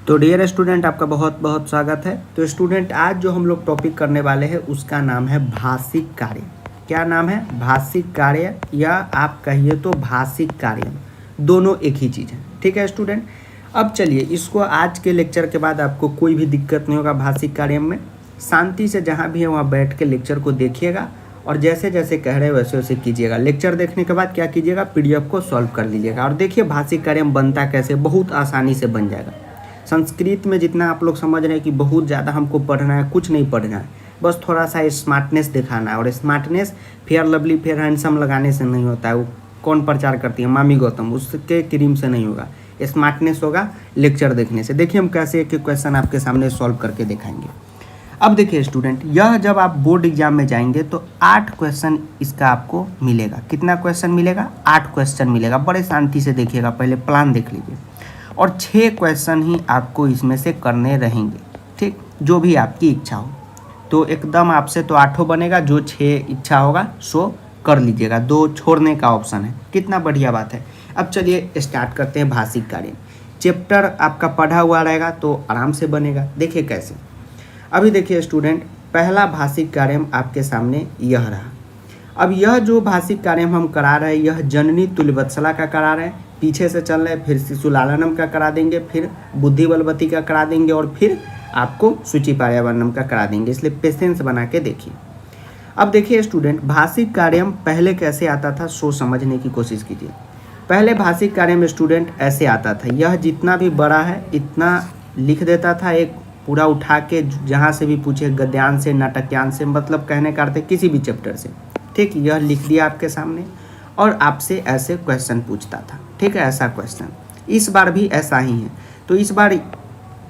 तो dear student, आपका बहुत बहुत स्वागत है। तो स्टूडेंट, आज जो हम लोग टॉपिक करने वाले हैं उसका नाम है भाषिक कार्य। क्या नाम है? भाषिक कार्य, या आप कहिए तो भाषिक कार्य, दोनों एक ही चीज़ है। ठीक है स्टूडेंट, अब चलिए इसको आज के लेक्चर के बाद आपको कोई भी दिक्कत नहीं होगा। भाषिक कार्य में शांति से जहाँ भी है वहाँ बैठ के लेक्चर को देखिएगा और जैसे जैसे कह रहे हैं वैसे वैसे कीजिएगा। लेक्चर देखने के बाद क्या कीजिएगा, पीडीएफ को सॉल्व कर लीजिएगा और देखिए भाषिक कार्य बनता कैसे, बहुत आसानी से बन जाएगा। संस्कृत में जितना आप लोग समझ रहे हैं कि बहुत ज़्यादा हमको पढ़ना है, कुछ नहीं पढ़ना है, बस थोड़ा सा स्मार्टनेस दिखाना है। और smartness fair lovely fair handsome लगाने से नहीं होता है। वो कौन प्रचार करती है? मामी गौतम, उसके क्रीम से नहीं होगा। स्मार्टनेस होगा लेक्चर देखने से। देखिए हम कैसे एक एक क्वेश्चन आपके सामने सॉल्व करके दिखाएंगे। अब देखिए स्टूडेंट, यह जब आप बोर्ड एग्जाम में जाएंगे तो 8 क्वेश्चन इसका आपको मिलेगा। कितना क्वेश्चन मिलेगा? 8 क्वेश्चन मिलेगा। बड़े शांति से देखिएगा, पहले प्लान देख लीजिए। और 6 क्वेश्चन ही आपको इसमें से करने रहेंगे, ठीक, जो भी आपकी इच्छा हो। तो एकदम आपसे तो 8 बनेगा, जो 6 इच्छा होगा सो कर लीजिएगा, 2 छोड़ने का ऑप्शन है। कितना बढ़िया बात है। अब चलिए स्टार्ट करते हैं भाषिक कार्य। चैप्टर आपका पढ़ा हुआ रहेगा तो आराम से बनेगा। देखिए कैसे। अभी देखिए स्टूडेंट, पहला भाषिक कार्य आपके सामने यह रहा। अब यह जो भाषिक कार्य हम करा रहे हैं, यह जननी तुल्यवत्सला का करा रहे हैं, पीछे से चल रहे हैं, फिर शिशुलालनम का करा देंगे, फिर बुद्धि बलवती का करा देंगे और फिर आपको सूचि पर्यावरणम का करा देंगे। इसलिए पेशेंस बना के देखिए। अब देखिए स्टूडेंट, भाषिक कार्य पहले कैसे आता था सो समझने की कोशिश कीजिए। पहले भाषिक कार्य में स्टूडेंट ऐसे आता था, यह जितना भी बड़ा है इतना लिख देता था, एक पूरा उठा के जहाँ से भी पूछे, गद्यांश से नाटक्यांश से, मतलब कहने का अर्थ है किसी भी चैप्टर से, ठीक। यह लिख दिया आपके सामने और आपसे ऐसे क्वेश्चन पूछता था, ठीक है। ऐसा क्वेश्चन इस बार भी ऐसा ही है। तो इस बार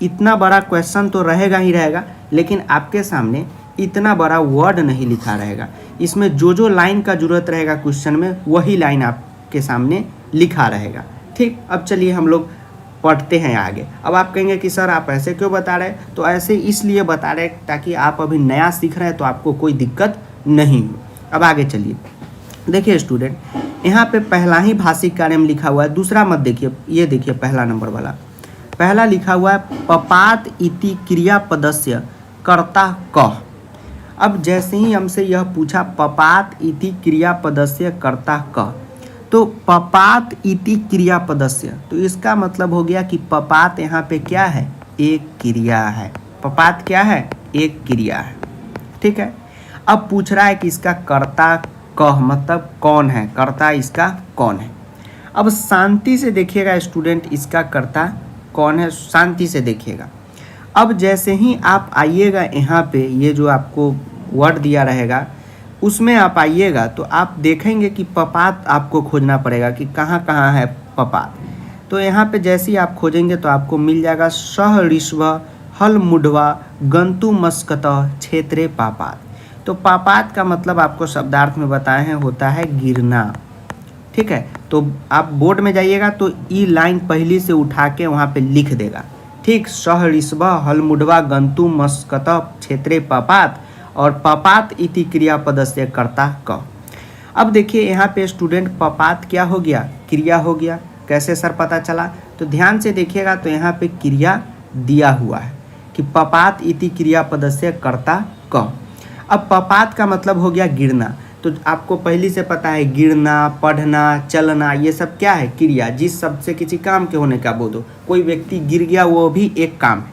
इतना बड़ा क्वेश्चन तो रहेगा ही रहेगा, लेकिन आपके सामने इतना बड़ा वर्ड नहीं लिखा रहेगा। इसमें जो जो लाइन का जरूरत रहेगा क्वेश्चन में, वही लाइन आपके सामने लिखा रहेगा, ठीक। अब चलिए हम लोग पढ़ते हैं आगे। अब आप कहेंगे कि सर आप ऐसे क्यों बता रहे हैं? तो ऐसे इसलिए बता रहे हैं ताकि आप अभी नया सीख रहे हैं तो आपको कोई दिक्कत नहीं हो। अब आगे चलिए। देखिए स्टूडेंट, यहाँ पे पहला ही भाषिक कार्य में लिखा हुआ है, दूसरा मत देखिए। ये देखिए पहला नंबर वाला, पहला लिखा हुआ है पपात इति क्रियापदस्य कर्ता कः। अब जैसे ही हमसे यह पूछा पपात इति क्रियापदस्य कर्ता कः, तो पपात इति क्रियापदस्य, तो इसका मतलब हो गया कि पपात यहाँ पे क्या है? एक क्रिया है। पपात क्या है? एक क्रिया है, ठीक है। अब पूछ रहा है कि इसका कर्ता कह मतलब कौन है, कर्ता इसका कौन है। अब शांति से देखिएगा स्टूडेंट, इसका कर्ता कौन है, शांति से देखिएगा। अब जैसे ही आप आइएगा यहाँ पे, ये जो आपको वर्ड दिया रहेगा उसमें आप आइएगा तो आप देखेंगे कि पपात आपको खोजना पड़ेगा कि कहाँ कहाँ है पपात। तो यहाँ पे जैसे ही आप खोजेंगे तो आपको मिल जाएगा सह ऋष्व हल मुढ़वा गंतु मस्कतः क्षेत्रे पापात। तो पापात का मतलब आपको शब्दार्थ में बताए हैं, होता है गिरना, ठीक है। तो आप बोर्ड में जाइएगा तो ई लाइन पहली से उठा के वहाँ पे लिख देगा, ठीक। सह ऋष्व हल मुढ़वा गंतु मस्कतः क्षेत्रे पापात और पपात इति क्रियापदस्य कर्ता क। अब देखिए यहाँ पे स्टूडेंट पपात क्या हो गया? क्रिया हो गया। कैसे सर पता चला? तो ध्यान से देखिएगा तो यहाँ पे क्रिया दिया हुआ है कि पपात इति क्रियापदस्य कर्ता क। अब पपात का मतलब हो गया गिरना। तो आपको पहले से पता है गिरना, पढ़ना, चलना, ये सब क्या है? क्रिया। जिस शब्द से किसी काम के होने का बोध हो, कोई व्यक्ति गिर गया वो भी एक काम है,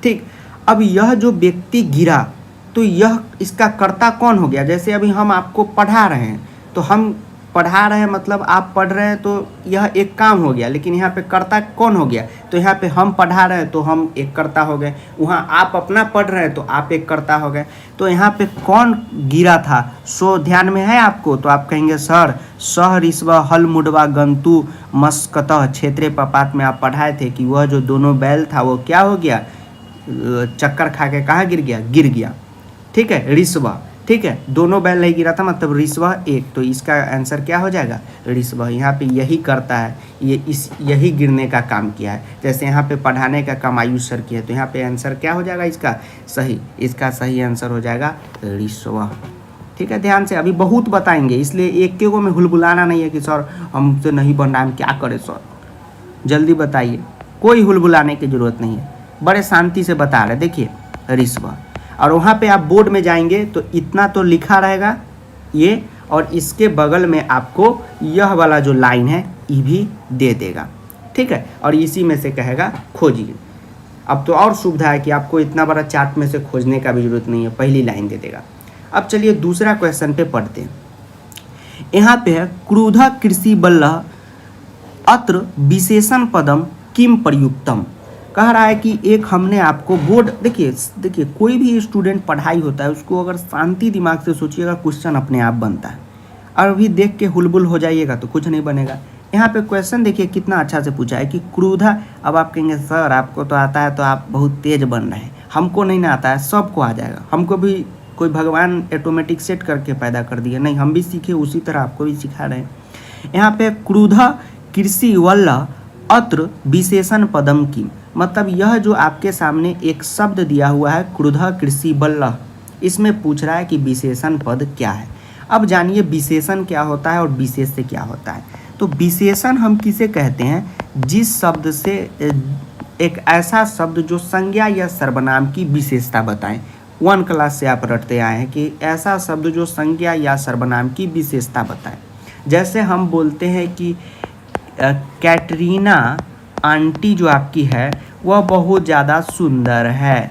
ठीक। अब यह जो व्यक्ति गिरा तो यह इसका कर्ता कौन हो गया? जैसे अभी हम आपको पढ़ा रहे हैं तो हम पढ़ा रहे हैं मतलब आप पढ़ रहे हैं, तो यह एक काम हो गया, लेकिन यहाँ पे कर्ता कौन हो गया? तो यहाँ पे हम पढ़ा रहे हैं तो हम एक कर्ता हो गए, वहाँ आप अपना पढ़ रहे हैं तो आप एक कर्ता हो गए। तो यहाँ पे कौन गिरा था सो ध्यान में है आपको? तो आप कहेंगे सर सह ऋष्व हल मुढ़वा गंतु मस्कतः क्षेत्रे पपात में आप पढ़ाए थे कि वह जो दोनों बैल था वो क्या हो गया? चक्कर खा के कहाँ गिर गया? गिर गया, ठीक है। ऋष्व, ठीक है, दोनों बैल नहीं गिरा था मतलब ऋष्व एक। तो इसका आंसर क्या हो जाएगा? ऋष्व। यहाँ पे यही करता है, यही गिरने का काम किया है। जैसे यहाँ पे पढ़ाने का काम आयुष सर किया है, तो यहाँ पे आंसर क्या हो जाएगा इसका? सही। इसका सही आंसर हो जाएगा ऋष्व, ठीक है। ध्यान से, अभी बहुत बताएंगे इसलिए एक के को में हुलबुलाना नहीं है कि सर हमसे नहीं बन रहा, हम क्या करें सर, जल्दी बताइए। कोई हुलबुलाने की ज़रूरत नहीं है। बड़े शांति से बता रहे, देखिए ऋषभ। और वहाँ पे आप बोर्ड में जाएंगे तो इतना तो लिखा रहेगा ये, और इसके बगल में आपको यह वाला जो लाइन है ये भी दे देगा, ठीक है। और इसी में से कहेगा खोजिए। अब तो और सुविधा है कि आपको इतना बड़ा चार्ट में से खोजने का भी जरूरत नहीं है, पहली लाइन दे देगा। अब चलिए दूसरा क्वेश्चन पे पढ़ते हैं। यहाँ पे है क्रुध कृषि बल्लह अत्र विशेषण पदम किम प्रयुक्तम। कह रहा है कि एक हमने आपको बोर्ड, देखिए कोई भी स्टूडेंट पढ़ाई होता है उसको अगर शांति दिमाग से सोचिएगा क्वेश्चन अपने आप बनता है, और अभी देख के हुलबुल हो जाइएगा तो कुछ नहीं बनेगा। यहाँ पे क्वेश्चन देखिए कितना अच्छा से पूछा है कि क्रूधा। अब आप कहेंगे सर आपको तो आता है तो आप बहुत तेज बन रहे हैं, हमको नहीं ना आता है, सबको आ जाएगा। हमको भी कोई भगवान ऑटोमेटिक सेट करके पैदा कर दिया नहीं, हम भी सीखे उसी तरह आपको भी सिखा रहे हैं। यहाँ पे क्रूधा कृषि वल्लह अत्र विशेषण पदम की, मतलब यह जो आपके सामने एक शब्द दिया हुआ है क्रुधा कृषि बल्लह, इसमें पूछ रहा है कि विशेषण पद क्या है। अब जानिए विशेषण क्या होता है और विशेष से क्या होता है। तो विशेषण हम किसे कहते हैं, जिस शब्द से एक ऐसा शब्द जो संज्ञा या सर्वनाम की विशेषता बताएं। 1 क्लास से आप रटते आए हैं कि ऐसा शब्द जो संज्ञा या सर्वनाम की विशेषता बताएं। जैसे हम बोलते हैं कि कैटरीना आंटी जो आपकी है वह बहुत ज़्यादा सुंदर है,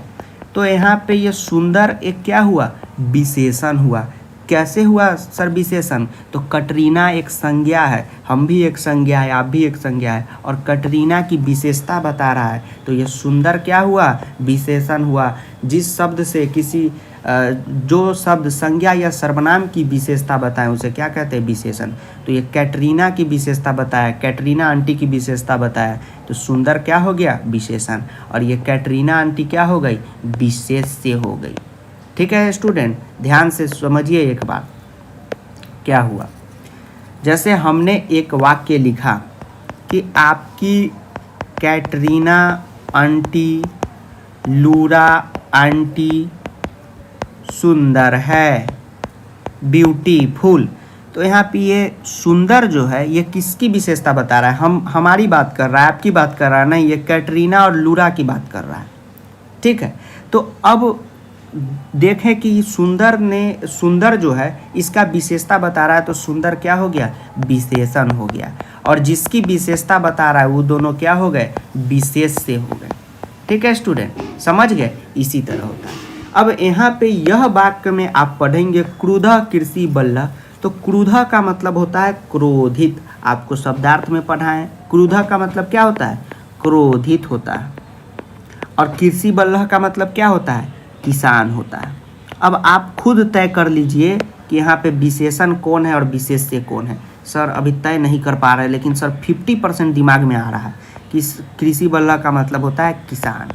तो यहाँ पे ये सुंदर एक क्या हुआ, विशेषण हुआ। कैसे हुआ सर विशेषण, तो कटरीना एक संज्ञा है, हम भी एक संज्ञा है, आप भी एक संज्ञा है, और कटरीना की विशेषता बता रहा है, तो ये सुंदर क्या हुआ, विशेषण हुआ। जिस शब्द से किसी जो शब्द संज्ञा या सर्वनाम की विशेषता बताएं उसे क्या कहते हैं, विशेषण। तो ये कैटरीना की विशेषता बताया, कैटरीना आंटी की विशेषता बताया, तो सुंदर क्या हो गया, विशेषण, और ये कैटरीना आंटी क्या हो गई, विशेष से हो गई। ठीक है स्टूडेंट, ध्यान से समझिए एक बात क्या हुआ। जैसे हमने एक वाक्य लिखा कि आपकी कैटरीना आंटी, लूरा आंटी सुंदर है, ब्यूटीफुल। तो यहाँ पे ये सुंदर जो है ये किसकी विशेषता बता रहा है, हमारी बात कर रहा है, आपकी बात कर रहा है नहीं, ये कैटरीना और लूरा की बात कर रहा है। ठीक है, तो अब देखें कि सुंदर जो है इसका विशेषता बता रहा है, तो सुंदर क्या हो गया, विशेषण हो गया, और जिसकी विशेषता बता रहा है वो दोनों क्या हो गए, विशेष से हो गए। ठीक है स्टूडेंट, समझ गए, इसी तरह होता है। अब यहाँ पे यह वाक्य में आप पढ़ेंगे क्रुधा कृषि बल्लह, तो क्रुधा का मतलब होता है क्रोधित, आपको शब्दार्थ में पढ़ा है। क्रुधा का मतलब क्या होता है, क्रोधित होता है, और कृषि बल्लह का मतलब क्या होता है, किसान होता है। अब आप खुद तय कर लीजिए कि यहाँ पे विशेषण कौन है और विशेष से कौन है। सर अभी तय नहीं कर पा रहे, लेकिन सर 50% दिमाग में आ रहा है कि कृषि बल्लह का मतलब होता है किसान।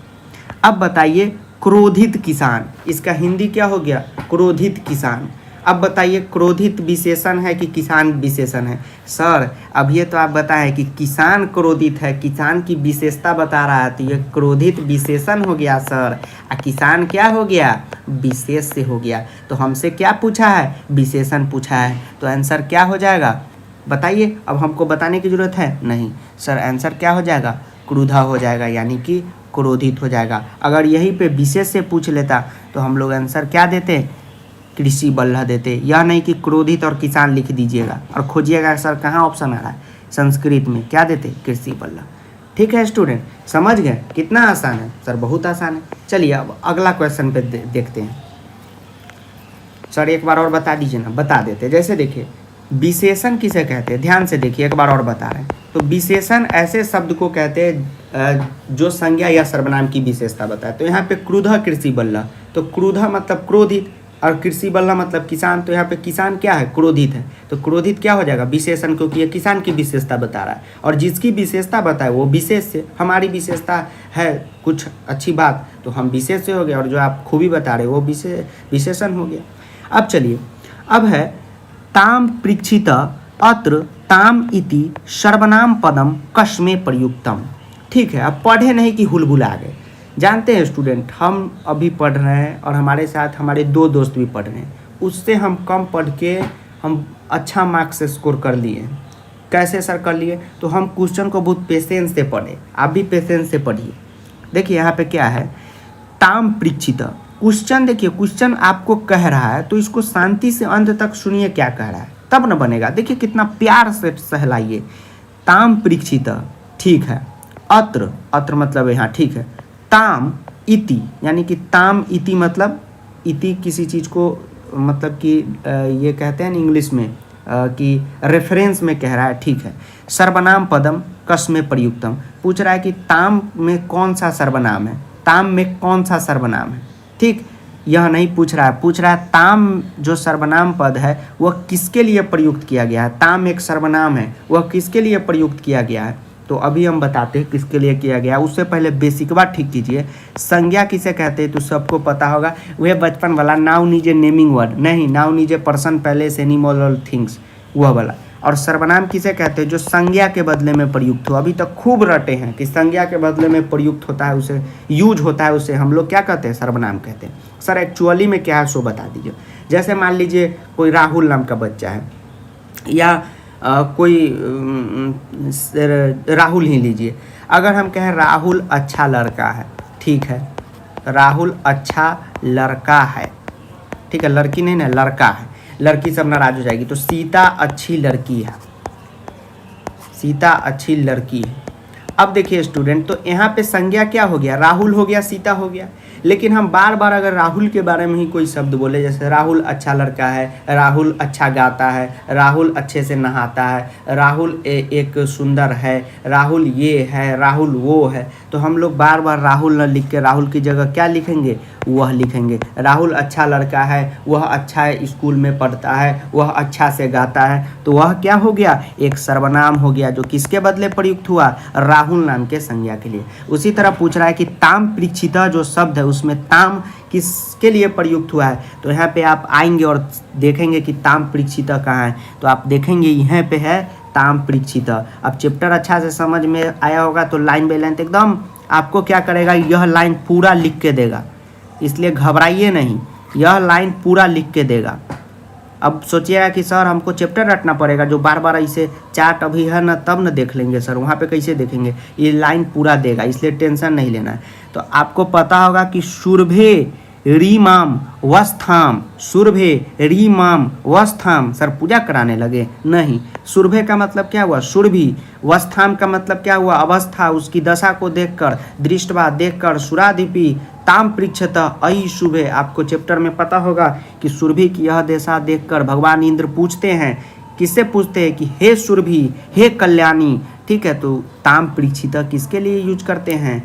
अब बताइए क्रोधित किसान, इसका हिंदी क्या हो गया, क्रोधित किसान। अब बताइए क्रोधित विशेषण है कि किसान विशेषण है। सर अब ये तो आप बताएं कि किसान क्रोधित है, किसान की विशेषता बता रहा है, तो ये क्रोधित विशेषण हो गया सर, और किसान क्या हो गया, विशेष से हो गया। तो हमसे क्या पूछा है, विशेषण पूछा है, तो आंसर क्या हो जाएगा बताइए। अब हमको बताने की जरूरत है नहीं, सर आंसर क्या हो जाएगा, क्रुधा हो जाएगा, यानी कि क्रोधित हो जाएगा। अगर यहीं पे विशेष से पूछ लेता तो हम लोग आंसर क्या देते, कृषि बल्लह देते। यह नहीं कि क्रोधित और किसान लिख दीजिएगा और खोजिएगा सर कहाँ ऑप्शन आ रहा है, संस्कृत में क्या देते, कृषि बल्लह। ठीक है स्टूडेंट, समझ गए, कितना आसान है सर, बहुत आसान है। चलिए अब अगला क्वेश्चन पे देखते हैं। सर एक बार और बता दीजिए ना, बता देते। जैसे देखिए विशेषण किसे कहते हैं, ध्यान से देखिए, एक बार और बता रहे हैं। तो विशेषण ऐसे शब्द को कहते हैं जो संज्ञा या सर्वनाम की विशेषता बताए। तो यहाँ पे क्रुधा कृषि बल्लह, तो क्रुधा मतलब क्रोधित, और कृषि बल्लह मतलब किसान। तो यहाँ पे किसान क्या है, क्रोधित है, तो क्रोधित क्या हो जाएगा, विशेषण, क्योंकि ये किसान की विशेषता बता रहा है, और जिसकी विशेषता बताए वो विशेष से। हमारी विशेषता है कुछ अच्छी बात, तो हम विशेष से हो गए, और जो आप खूबी बता रहे वो विशेषण हो गया। अब चलिए, अब है ताम परीक्षित अत्र ताम इति सर्वनाम पदम कस्मे प्रयुक्तम। ठीक है, अब पढ़े नहीं कि हुलबुला गए। जानते हैं स्टूडेंट, हम अभी पढ़ रहे हैं और हमारे साथ हमारे 2 दोस्त भी पढ़ रहे हैं, उससे हम कम पढ़ के हम अच्छा मार्क्स स्कोर कर लिए। कैसे सर कर लिए, तो हम क्वेश्चन को बहुत पेशेंस से पढ़े, आप भी पेशेंस से पढ़िए। देखिए यहाँ पे क्या है, ताम परीक्षित। क्वेश्चन देखिए, क्वेश्चन आपको कह रहा है तो इसको शांति से अंत तक सुनिए क्या कह रहा है, तब न बनेगा। देखिए कितना प्यार से सहलाइए। ताम परीक्षित, ठीक है। अत्र, अत्र मतलब यहाँ, ठीक है। ताम इति, यानी कि ताम इति मतलब, इति किसी चीज़ को मतलब कि ये कहते हैं इंग्लिश में कि रेफरेंस में कह रहा है, ठीक है। सर्वनाम पदम कस्मे प्रयुक्तम, पूछ रहा है कि ताम में कौन सा सर्वनाम है, ताम में कौन सा सर्वनाम है, ठीक। यह नहीं पूछ रहा है, पूछ रहा है ताम जो सर्वनाम पद है वह किसके लिए प्रयुक्त किया गया है। ताम एक सर्वनाम है, वह किसके लिए प्रयुक्त किया गया है, तो अभी हम बताते हैं किसके लिए किया गया। उससे पहले बेसिक बात ठीक कीजिए। संज्ञा किसे कहते हैं तो सबको पता होगा, वह बचपन वाला नाउ नीज ए नेमिंग वर्ड, नहीं now knees a person place animal और थिंग्स, वह वाला। और सर्वनाम किसे कहते हैं, जो संज्ञा के बदले में प्रयुक्त हो। अभी तक खूब रटे हैं कि संज्ञा के बदले में प्रयुक्त होता है, उसे यूज होता है, उसे हम लोग क्या कहते हैं, सर्वनाम कहते हैं। सर एक्चुअली में क्या है सो बता दीजिए। जैसे मान लीजिए कोई राहुल नाम का बच्चा है, या कोई राहुल ही लीजिए। अगर हम कहें राहुल अच्छा लड़का है, ठीक है, राहुल अच्छा लड़का है, ठीक है, लड़की नहीं ना, लड़का है, लड़की सब नाराज हो जाएगी। तो सीता अच्छी लड़की है, सीता अच्छी लड़की है। अब देखिए स्टूडेंट, तो यहाँ पे संज्ञा क्या हो गया, राहुल हो गया, सीता हो गया। लेकिन हम बार बार अगर राहुल के बारे में ही कोई शब्द बोले, जैसे राहुल अच्छा लड़का है, राहुल अच्छा गाता है, राहुल अच्छे से नहाता है, राहुल एक सुंदर है, राहुल ये है, राहुल वो है, तो हम लोग बार बार राहुल न लिख के राहुल की जगह क्या लिखेंगे, वह लिखेंगे। राहुल अच्छा लड़का है, वह अच्छा स्कूल में पढ़ता है, वह अच्छा से गाता है, तो वह क्या हो गया, एक सर्वनाम हो गया जो किसके बदले प्रयुक्त हुआ, राहुल नाम के संज्ञा के लिए। उसी तरह पूछ रहा है कि ताम परीक्षिता जो शब्द है उसमें ताम किसके लिए प्रयुक्त हुआ है, तो यहाँ पे आप आएंगे और देखेंगे कि ताम परीक्षिता कहाँ है, तो आप देखेंगे यहाँ पे है ताम परीक्षिता। अब चैप्टर अच्छा से समझ में आया होगा तो लाइन बाई लाइन एकदम आपको क्या करेगा, यह लाइन पूरा लिख के देगा, इसलिए घबराइए नहीं, यह लाइन पूरा लिख के देगा। अब सोचिएगा कि सर हमको चैप्टर रटना पड़ेगा, जो बार बार ऐसे चार्ट अभी है ना तब न देख लेंगे सर, वहाँ पे कैसे देखेंगे, ये लाइन पूरा देगा, इसलिए टेंशन नहीं लेना है। तो आपको पता होगा कि सुरभे रीमाम वस्थाम, सुरभे रीमाम वस्थाम, सर पूजा कराने लगे, नहीं। सुरभे का मतलब क्या हुआ, सुरभि। वस्थाम का मतलब क्या हुआ, अवस्था, उसकी दशा को देखकर, दृष्टवा देखकर, सुराधिपी ताम पृच्छत अयि शुभे। आपको चैप्टर में पता होगा कि सुरभि की यह दशा देखकर भगवान इंद्र पूछते हैं, किससे पूछते हैं कि हे सुरभि, हे कल्याणी, ठीक है। तो ताम परीक्षित किसके लिए यूज करते हैं,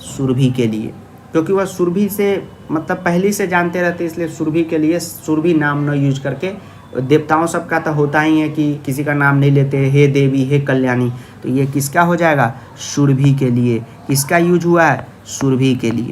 सुरभि के लिए, क्योंकि वह सुरभि से मतलब पहले से जानते रहते, इसलिए सुरभि के लिए सुरभि नाम न यूज करके। देवताओं सबका तो होता ही है कि किसी का नाम नहीं लेते, हे देवी, हे कल्याणी, तो ये किसका हो जाएगा, सुरभि के लिए। किसका यूज हुआ है, सुरभि के लिए,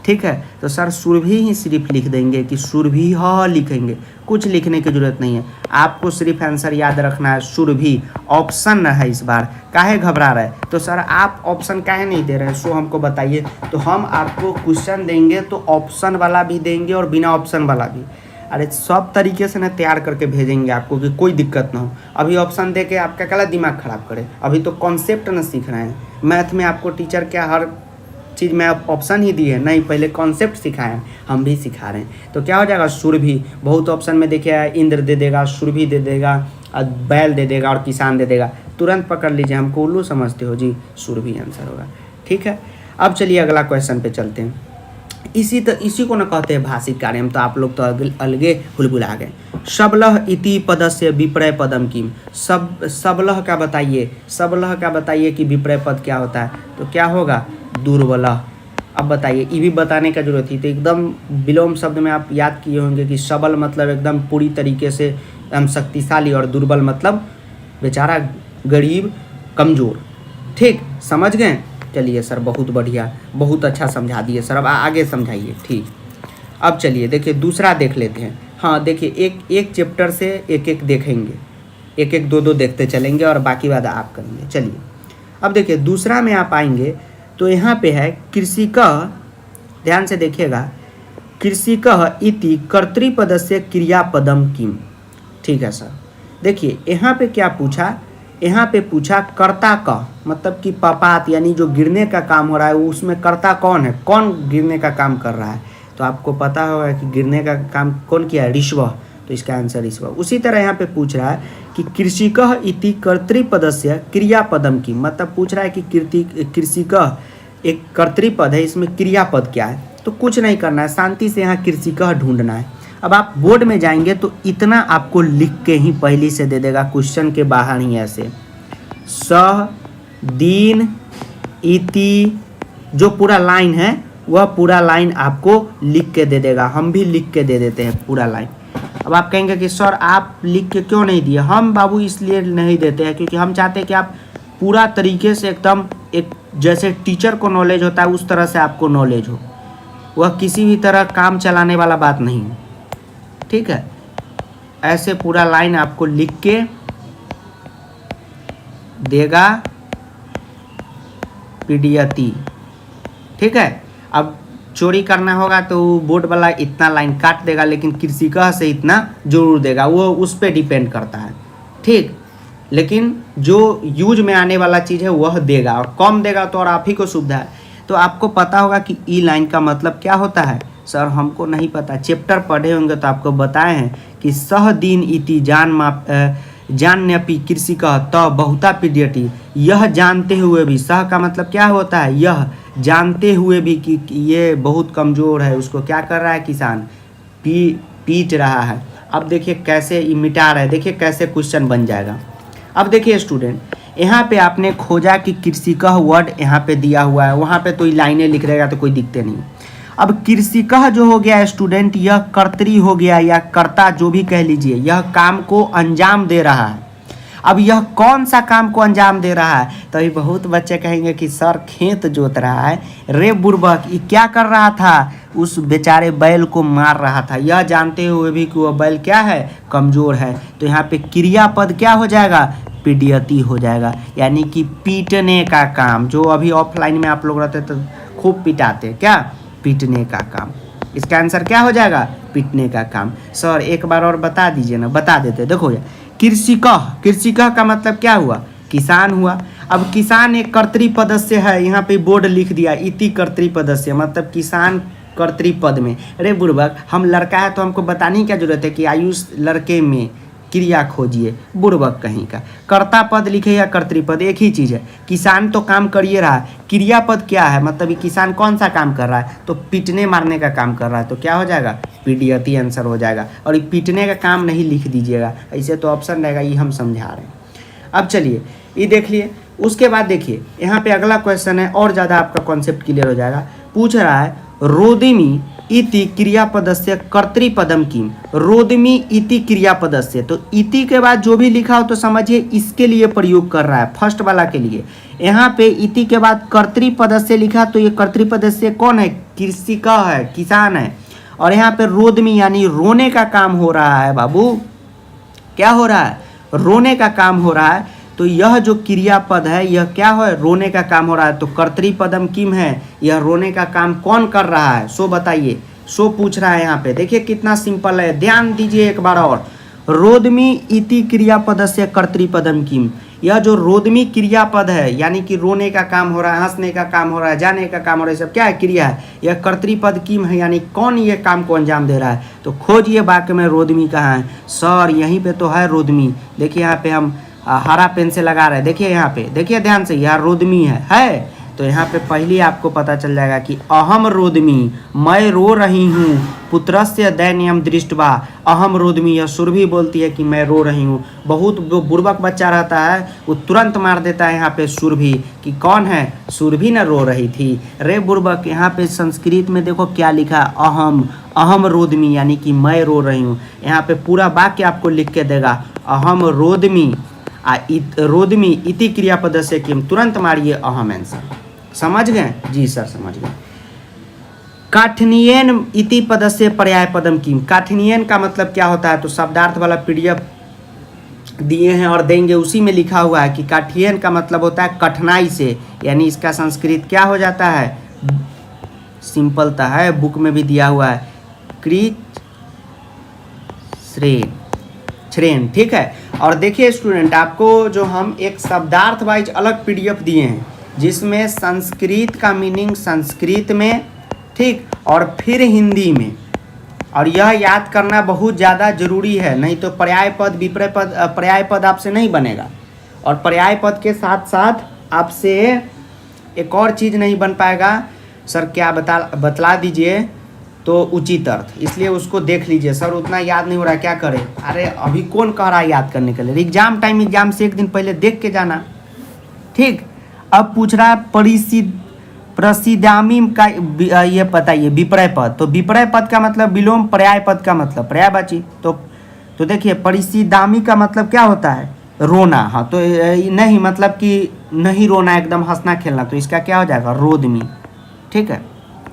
ठीक है। तो सर सुरभि ही सिर्फ लिख देंगे कि सुरभि ह लिखेंगे, कुछ लिखने की जरूरत नहीं है, आपको सिर्फ आंसर याद रखना है सुरभि। ऑप्शन है इस बार, काहे घबरा रहे, तो सर आप ऑप्शन काहे नहीं दे रहे हैं, सो हमको बताइए। तो हम आपको क्वेश्चन देंगे तो ऑप्शन वाला भी देंगे और बिना ऑप्शन वाला भी, अरे सब तरीके से ना तैयार करके भेजेंगे आपको कि कोई दिक्कत ना हो। अभी ऑप्शन दे के आपका गलत दिमाग खराब करे, अभी तो कॉन्सेप्ट ना सीख रहे हैं। मैथ में आपको टीचर क्या हर चीज़ में आप ऑप्शन ही दिए, नहीं पहले कॉन्सेप्ट सिखाएं, हम भी सिखा रहे हैं। तो क्या हो जाएगा, सुरभि। बहुत ऑप्शन में देखिए इंद्र दे देगा, सुरभि दे देगा, बैल दे देगा और किसान दे देगा, तुरंत पकड़ लीजिए, हमको उल्लू समझते हो जी, सुरभि आंसर होगा, ठीक है। अब चलिए अगला क्वेश्चन पे चलते हैं। इसी को न कहते हैं भाषिक कार्यम, तो आप लोग तो अलगे हुलबुला गए। सबलह इति पदस्य विपर्य पदम किम, सबलह का बताइए, सबलह का बताइए कि विपर्य पद क्या होता है, तो क्या होगा, दुर्बलह। अब बताइए, ये भी बताने का जरूरत थी, तो एकदम विलोम शब्द में आप याद किए होंगे कि सबल मतलब एकदम पूरी तरीके से एकदम शक्तिशाली, और दुर्बल मतलब बेचारा गरीब कमज़ोर, ठीक, समझ गए। चलिए सर बहुत बढ़िया, बहुत अच्छा समझा दिए सर, अब आगे समझाइए, ठीक। अब चलिए देखिए दूसरा देख लेते हैं। हाँ देखिए, एक चैप्टर से एक देखेंगे, एक दो देखते चलेंगे और बाकी बात आप करेंगे। चलिए अब देखिए दूसरा में आप आएंगे तो यहाँ पे है कृषिकः, ध्यान से देखिएगा, कृषिकः इति कर्तृपदस्य क्रियापदम किम, ठीक है सर। देखिए यहाँ पे क्या पूछा, यहाँ पे पूछा कर्ता का मतलब कि पापात यानी जो गिरने का काम हो रहा है उसमें कर्ता कौन है, कौन गिरने का काम कर रहा है। तो आपको पता होगा कि गिरने का काम कौन किया है, ऋषभ। तो इसका आंसर ऋषभ। उसी तरह यहाँ पे पूछ रहा है कि कृषिकः इति कर्तृपदस्य क्रियापदम की, मतलब पूछ रहा है कि कृषिकः एक कर्तृपद है, इसमें क्रियापद क्या है। तो कुछ नहीं करना है, शांति से यहाँ कृषिकः ढूंढना है। अब आप बोर्ड में जाएंगे तो इतना आपको लिख के ही पहले से दे देगा, क्वेश्चन के बाहर ही ऐसे सह दिन इति, जो पूरा लाइन है वह पूरा लाइन आपको लिख के दे देगा। हम भी लिख के दे देते हैं पूरा लाइन। अब आप कहेंगे कि सर आप लिख के क्यों नहीं दिए। हम बाबू इसलिए नहीं देते हैं क्योंकि हम चाहते हैं कि आप पूरा तरीके से एकदम एक जैसे टीचर को नॉलेज होता है उस तरह से आपको नॉलेज हो, वह किसी भी तरह काम चलाने वाला बात नहीं, ठीक है। ऐसे पूरा लाइन आपको लिख के देगा पीडीएती, ठीक है। अब चोरी करना होगा तो बोर्ड वाला इतना लाइन काट देगा, लेकिन कृषिकः से इतना जरूर देगा, वो उस पर डिपेंड करता है, ठीक। लेकिन जो यूज में आने वाला चीज़ है वह देगा, और कम देगा तो और आप ही को सुविधा है। तो आपको पता होगा कि ई लाइन का मतलब क्या होता है। सर हमको नहीं पता, चैप्टर पढ़े होंगे तो आपको बताए हैं कि सह दिन इति जान्यपि कृषिकः त बहुता पीड्यति, यह जानते हुए भी, सह का मतलब क्या होता है, यह जानते हुए भी कि ये बहुत कमज़ोर है, उसको क्या कर रहा है किसान, पीट रहा है। अब देखिए कैसे ये मिटा रहा है, देखिए कैसे क्वेश्चन बन जाएगा। अब देखिए स्टूडेंट, यहाँ पे आपने खोजा कि कृषिकः वर्ड यहाँ पे दिया हुआ है, वहाँ पे तो ये लाइनें लिख रहेगा तो कोई दिक्कत नहीं। अब कृषिकः जो हो गया स्टूडेंट, यह कर्त्री हो गया या कर्ता जो भी कह लीजिए, यह काम को अंजाम दे रहा है। अब यह कौन सा काम को अंजाम दे रहा है, तो ये बहुत बच्चे कहेंगे कि सर खेत जोत रहा है। रे बुर्बक, ये क्या कर रहा था, उस बेचारे बैल को मार रहा था, यह जानते हुए भी कि वह बैल क्या है, कमज़ोर है। तो यहाँ पे क्रियापद क्या हो जाएगा, पीड्यति हो जाएगा, यानी कि पीटने का काम। जो अभी ऑफलाइन में आप लोग रहते तो खूब पिटाते, क्या, पीटने का काम। इसका आंसर क्या हो जाएगा, पीटने का काम। सर एक बार और बता दीजिए ना, बता देते। देखो कृषिकः का मतलब क्या हुआ, किसान हुआ। अब किसान एक कर्तृपदस्य है, यहाँ पे बोर्ड लिख दिया इति कर्तृपदस्य, मतलब किसान कर्तृपद में। अरे बुर्बक, हम लड़का है तो हमको बताने की क्या जरूरत है कि आयुष लड़के में क्रिया खोजिए, बुर्बक कहीं का। कर्ता पद लिखे या कर्तृपद एक ही चीज़ है, किसान तो काम करिए रहा है, क्रियापद क्या है, मतलब ये किसान कौन सा काम कर रहा है, तो पीटने मारने का काम कर रहा है, तो क्या हो जाएगा, पीड्यति आंसर हो जाएगा। और ये पीटने का काम नहीं लिख दीजिएगा, ऐसे तो ऑप्शन रहेगा, ये हम समझा रहे हैं। अब चलिए ये देख लिए, उसके बाद देखिए यहाँ पे अगला क्वेश्चन है, और ज़्यादा आपका कॉन्सेप्ट क्लियर हो जाएगा। पूछ रहा है रोदिमी इति क्रियापदस्य कर्तृपदम किम, रोदमी इति क्रियापदस्य। तो इति के बाद जो भी लिखा हो तो समझिए इसके लिए प्रयोग कर रहा है, फर्स्ट वाला के लिए। यहाँ पे इति के बाद कर्तृपदस्य लिखा तो ये कर्तृपदस्य कौन है, कृषिकः है, किसान है। और यहाँ पे रोदमी यानी रोने का काम हो रहा है बाबू, क्या हो रहा है, रोने का काम हो रहा है। तो यह जो क्रियापद है यह क्या है, रोने का काम हो रहा है, तो कर्तृपदम किम है, यह रोने का काम कौन कर रहा है, सो बताइए, सो पूछ रहा है। यहाँ पे देखिए कितना सिंपल है, ध्यान दीजिए एक बार और। रोदमी इति क्रियापदस्य कर्तृपदम किम, यह जो रोदमी क्रियापद है यानी कि रोने का काम हो रहा है, हंसने का काम हो रहा है, जाने का काम हो रहा है, सब क्या है, क्रिया है। यह कर्तृपद किम है, यानी कौन ये काम को अंजाम दे रहा है। तो खोजिए वाक्य में रोदमी कहाँ है। सर यहीं पे तो है रोदमी, देखिए यहाँ पे हम हरा पेन से लगा रहे हैं, देखिए यहाँ पे, देखिए ध्यान से, यहाँ रोदमी है। तो यहाँ पे पहले आपको पता चल जाएगा कि अहम रोदमी, मैं रो रही हूँ, पुत्रस्य दैन्यम दृष्टवा, अहम रोदमी, यह सुरभि बोलती है कि मैं रो रही हूँ। बहुत जो बुर्बक बच्चा रहता है वो तुरंत मार देता है यहाँ पे सुरभि, कि कौन है, सुरभि न रो रही थी। रे बुर्बक, यहाँ पे संस्कृत में देखो क्या लिखा, अहम रोदमी यानी कि मैं रो रही हूँ। यहाँ पे पूरा वाक्य आपको लिख के देगा, अहम रोदमी रोदमी इति क्रियापद से किम, तुरंत मारिए अहम आंसर। समझ गए जी सर, समझ गए। काठिन्येन इति पद से पर्याय पदम किम, काठिन्येन का मतलब क्या होता है, तो शब्दार्थ वाला पीडीएफ दिए हैं और देंगे, उसी में लिखा हुआ है कि काठिन्येन का मतलब होता है कठिनाई से, यानी इसका संस्कृत क्या हो जाता है, सिंपलता है, बुक में भी दिया हुआ है, कृत श्रेण। श्रेण, ठीक है। और देखिए स्टूडेंट, आपको जो हम एक शब्दार्थ वाइज अलग पीडीएफ दिए हैं जिसमें संस्कृत का मीनिंग संस्कृत में, ठीक, और फिर हिंदी में, और यह याद करना बहुत ज़्यादा ज़रूरी है, नहीं तो पर्याय पद विपर्य पद पर्याय पद आपसे नहीं बनेगा। और पर्याय पद के साथ साथ आपसे एक और चीज़ नहीं बन पाएगा, सर क्या बतला दीजिए तो उचित अर्थ, इसलिए उसको देख लीजिए। सर उतना याद नहीं हो रहा, क्या करें? अरे अभी कौन कह रहा है याद करने के लिए? एग्जाम टाइम, एग्जाम से एक दिन पहले देख के जाना, ठीक। अब पूछ रहा है प्रसिद्धामी का ये बताइए विपर्य पद। तो विपर्य पद का मतलब विलोम, पर्याय पद का मतलब पर्यायवाची। तो देखिए परिसिद्धामी का मतलब क्या होता है? रोना। हाँ, तो नहीं मतलब कि नहीं रोना, एकदम हंसना खेलना, तो इसका क्या हो जाएगा? रोदमी, ठीक है,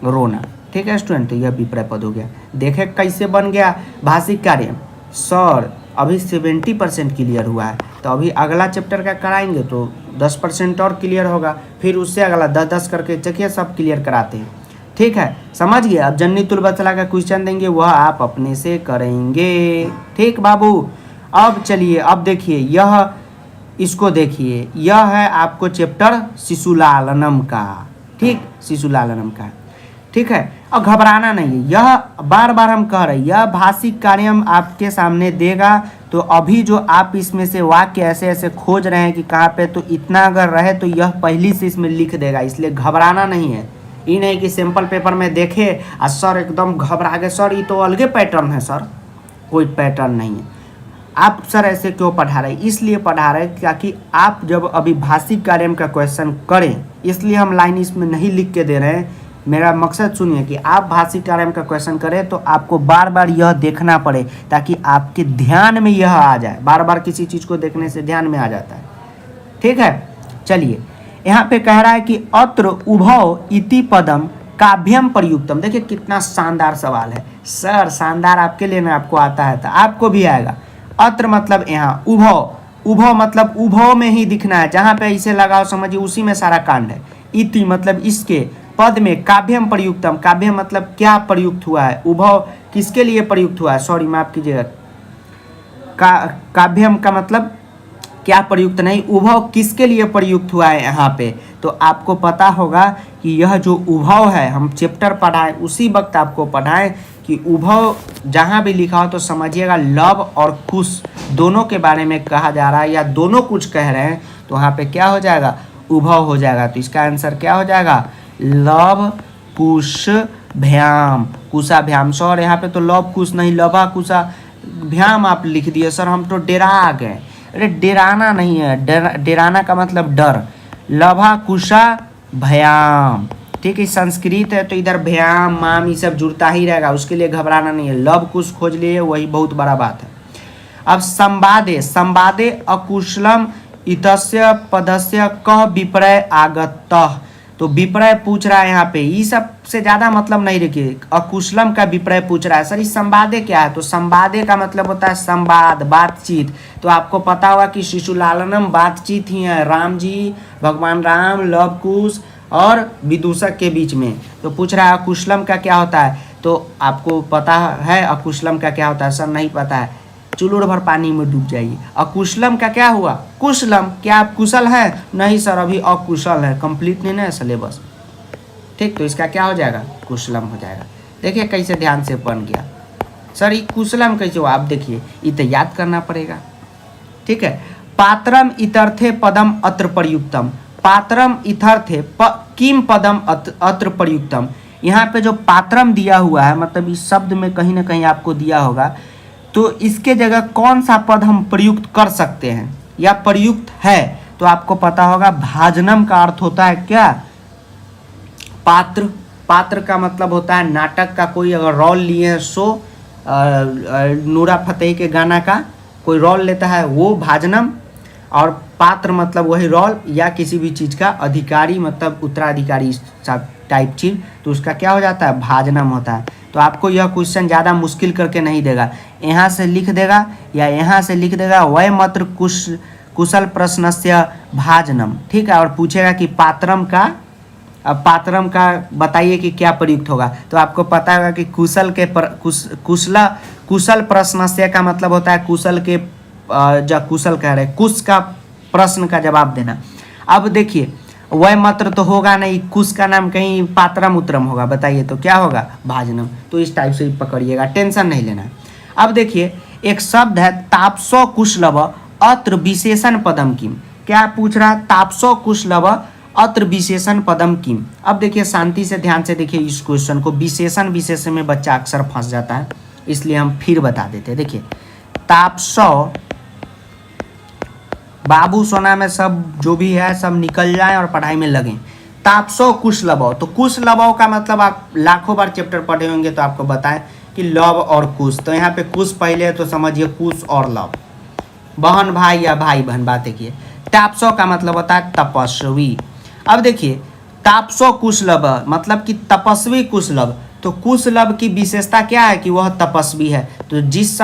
रोना, ठीक है स्टूडेंट। तो यह विपर्य पद हो गया। देखे कैसे बन गया भाषिक कार्य। सर अभी 70% क्लियर हुआ है, तो अभी अगला चैप्टर का कराएंगे तो 10% और क्लियर होगा, फिर उससे अगला 10-10 करके चलिए सब क्लियर कराते हैं, ठीक है, समझ गए। अब जन्नी तुलबतला का क्वेश्चन देंगे, वह आप अपने से करेंगे, ठीक बाबू। अब चलिए, अब देखिए यह, इसको देखिए, यह है आपको चैप्टर शिशुलालनम का, ठीक, शिशुलालनम का, ठीक है। और घबराना नहीं है, यह बार बार हम कह रहे हैं, यह भाषिक कार्य हम आपके सामने देगा। तो अभी जो आप इसमें से वाक्य ऐसे ऐसे खोज रहे हैं कि कहाँ पे, तो इतना अगर रहे तो यह पहली से इसमें लिख देगा, इसलिए घबराना नहीं है। ये नहीं कि सिंपल पेपर में देखे और सर एकदम घबरा गए, सर ये तो अलगे पैटर्न है, सर कोई पैटर्न नहीं है। आप सर ऐसे क्यों पढ़ा रहे हैं? इसलिए पढ़ा रहे हैं ताकि आप जब अभी भाषिक कार्य का क्वेश्चन करें, इसलिए हम लाइन इसमें नहीं लिख के दे रहे हैं। मेरा मकसद सुनिए कि आप भाषिक कार्य का क्वेश्चन करें तो आपको बार बार यह देखना पड़े ताकि आपके ध्यान में यह आ जाए। बार बार किसी चीज़ को देखने से ध्यान में आ जाता है, ठीक है। चलिए यहाँ पे कह रहा है कि अत्र उभौ इति पदम काव्यम प्रयुक्तम। देखिए कितना शानदार सवाल है सर, शानदार आपके लिए ना, आपको आता है तो आपको भी आएगा। अत्र मतलब यहाँ, उभौ, उभौ मतलब उभौ में ही दिखना है, जहाँ पे इसे लगाओ समझिए उसी में सारा कांड है। इति मतलब इसके, पद में काव्यम प्रयुक्तम, काव्य मतलब क्या प्रयुक्त हुआ है, उभौ किसके लिए प्रयुक्त हुआ है, सॉरी माफ कीजिएगा, काव्यम का मतलब क्या प्रयुक्त नहीं, उभौ किसके लिए प्रयुक्त हुआ है यहाँ पे। तो आपको पता होगा कि यह जो उभौ है, हम चैप्टर पढ़ाएं उसी वक्त आपको पढ़ाएं कि उभौ जहाँ भी लिखा हो तो समझिएगा लव और कुश दोनों के बारे में कहा जा रहा है, या दोनों कुछ कह रहे हैं, तो वहाँ पे क्या हो जाएगा? उभौ हो जाएगा। तो इसका आंसर क्या हो जाएगा? लव कुश भ्याम, कुशा भ्याम। सर यहाँ पे तो लव कुश नहीं, लवा कुशा भ्याम आप लिख दिए सर, हम तो डेरा गए। अरे डेराना नहीं है, डेराना का मतलब डर। लभा कुशा भयाम, ठीक है, संस्कृत है तो इधर भयाम माम ये सब जुड़ता ही रहेगा, उसके लिए घबराना नहीं है। लव कुश खोज लिए, वही बहुत बड़ा बात है। अब संवादे, संवादे अकुशलम इतस्य पदस्य कह विपर्य आगतः। तो विपर्य पूछ रहा है यहाँ पे, ये सबसे ज़्यादा मतलब नहीं रखिए, अकुशलम का विपर्य पूछ रहा है। सर इस संवादे क्या है? तो संवादे का मतलब होता है संवाद, बातचीत। तो आपको पता होगा कि शिशुलालनम बातचीत ही है, राम जी, भगवान राम, लव कुश और विदूषक के बीच में। तो पूछ रहा है अकुशलम का क्या होता है, तो आपको पता है अकुशलम का क्या होता है? सर नहीं पता है, चुल्लुड़ भर पानी में डूब जाइए। अकुशलम का क्या हुआ? कुशलम। क्या आप कुशल हैं? नहीं सर अभी अकुशल है, कंप्लीट नहीं है सिलेबस, ठीक। तो इसका क्या हो जाएगा? कुशलम हो जाएगा। देखिए कैसे ध्यान से बन गया। सर ये कुशलम कैसे हुआ? आप देखिए, ये तो याद करना पड़ेगा, ठीक है। पात्रम इतर्थे पदम अत्र प्रयुक्तम, पात्रम इतर्थे किम पदम अत्र प्रयुक्तम। यहाँ पे जो पात्रम दिया हुआ है, मतलब इस शब्द में कहीं ना कहीं आपको दिया होगा, तो इसके जगह कौन सा पद हम प्रयुक्त कर सकते हैं या प्रयुक्त है? तो आपको पता होगा भाजनम का अर्थ होता है क्या? पात्र। पात्र का मतलब होता है नाटक का कोई अगर रोल लिए है, सो नूरा फतेही के गाना का कोई रोल लेता है वो भाजनम, और पात्र मतलब वही रोल या किसी भी चीज़ का अधिकारी, मतलब उत्तराधिकारी टाइप चीज, तो उसका क्या हो जाता है? भाजनम होता है। तो आपको यह क्वेश्चन ज़्यादा मुश्किल करके नहीं देगा, यहाँ से लिख देगा या यहाँ से लिख देगा वह मात्र कुशल प्रश्नस्य भाजनम, ठीक है। और पूछेगा कि पात्रम का अब पात्रम का बताइए कि क्या प्रयुक्त होगा। तो आपको पता होगा कि कुशल प्रश्नस्य का मतलब होता है कुशल के कुशल कह रहे कुश का प्रश्न का जवाब देना। अब देखिए वह मात्र तो होगा नहीं, कुश का नाम कहीं पात्रम उत्तरम होगा, बताइए तो क्या होगा, भाजनम। तो इस टाइप से ही पकड़िएगा, टेंशन नहीं लेना है। अब देखिए एक शब्द है तापसो कुशलव अत्र विशेषण पदम किम। क्या पूछ रहा है, तापसो कुशलव अत्र विशेषण पदम किम। अब देखिए शांति से ध्यान से देखिए इस क्वेश्चन को, विशेषण विशेषण में बच्चा अक्सर फंस जाता है, इसलिए हम फिर बता देते हैं। देखिए तापसो, बाबू सोना में सब जो भी है सब निकल जाए और पढ़ाई में लगें। तापसो कुश लबो, तो कुश लबो का मतलब आप लाखों बार चैप्टर पढ़े होंगे तो आपको बताएं कि लव और कुश। तो यहाँ पे कुश पहले है तो समझिए कुश और लव, बहन भाई या भाई बहन, बात है कि तापसो का मतलब होता है तपस्वी। अब देखिए तापसो कुशलभ मतलब कि तपस्वी कुशलभ। तो कुशलभ की विशेषता क्या है कि वह तपस्वी है। तो जिस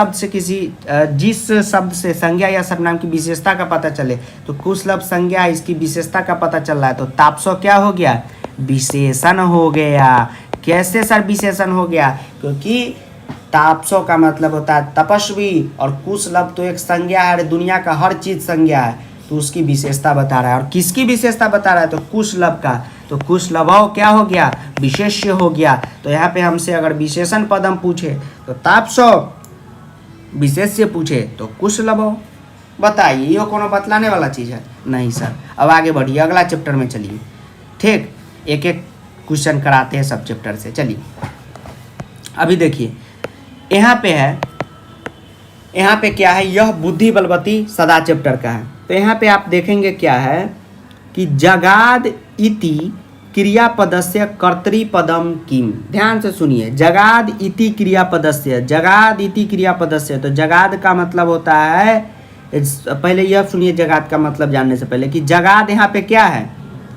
शब्द से संज्ञा या सर्वनाम की विशेषता का पता चले तो कुशलभ संज्ञा है, इसकी विशेषता का पता चल रहा है। तो तापसो क्या हो गया, विशेषण हो गया। कैसे सर विशेषण हो गया, क्योंकि तापसो का मतलब होता है तपस्वी और कुशलभ तो एक संज्ञा है, दुनिया का हर चीज संज्ञा है, तो उसकी विशेषता बता रहा है। और किसकी विशेषता बता रहा है, तो कुशलभ का। तो कुशलभव क्या हो गया, विशेष्य हो गया। तो यहाँ पे हमसे अगर विशेषण पदम पूछे तो तापसो, विशेष्य पूछे तो कुशलभव। बताइए ये कोनो बतलाने वाला चीज़ है नहीं सर। अब आगे बढ़िए, अगला चैप्टर में चलिए, ठीक, एक एक क्वेश्चन कराते हैं सब चैप्टर से। चलिए अभी देखिए यहाँ पे है, यहाँ पे क्या है, यह बुद्धि बलवती सदा चैप्टर का है। तो यहाँ पे आप देखेंगे क्या है कि जगाद इति क्रियापदस्य कर्तृपदम किम। ध्यान से सुनिए, जगाद इति क्रियापदस्य, जगाद इति क्रियापदस्य। तो जगाद का मतलब होता है, पहले यह सुनिए जगाद का मतलब जानने से पहले कि जगाद यहाँ पे क्या है,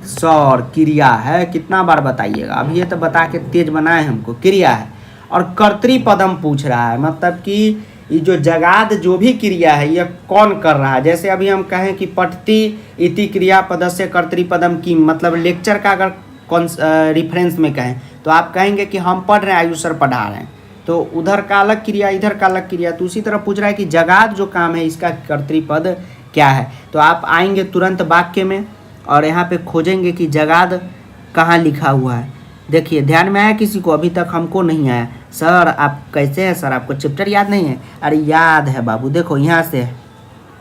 सौर क्रिया है। कितना बार बताइएगा, अब ये तो बता के तेज बनाए हमको, क्रिया है। और कर्तृपदम पूछ रहा है, मतलब कि ये जो जगाद जो भी क्रिया है यह कौन कर रहा है। जैसे अभी हम कहें कि पठती इति क्रियापदस्य कर्तृपदम की, मतलब लेक्चर का अगर कौन रिफरेंस में कहें तो आप कहेंगे कि हम पढ़ रहे हैं, आयु सर पढ़ा रहे हैं, तो उधर का अलग क्रिया इधर का अलग क्रिया। तो उसी तरह पूछ रहा है कि जगाद जो काम है इसका कर्तृपद क्या है। तो आप आएंगे तुरंत वाक्य में और यहाँ पे खोजेंगे कि जगाद कहाँ लिखा हुआ है। देखिए ध्यान में आया किसी को, अभी तक हमको नहीं आया। सर आप कैसे हैं सर, आपको चैप्टर याद नहीं है? अरे याद है बाबू, देखो यहाँ से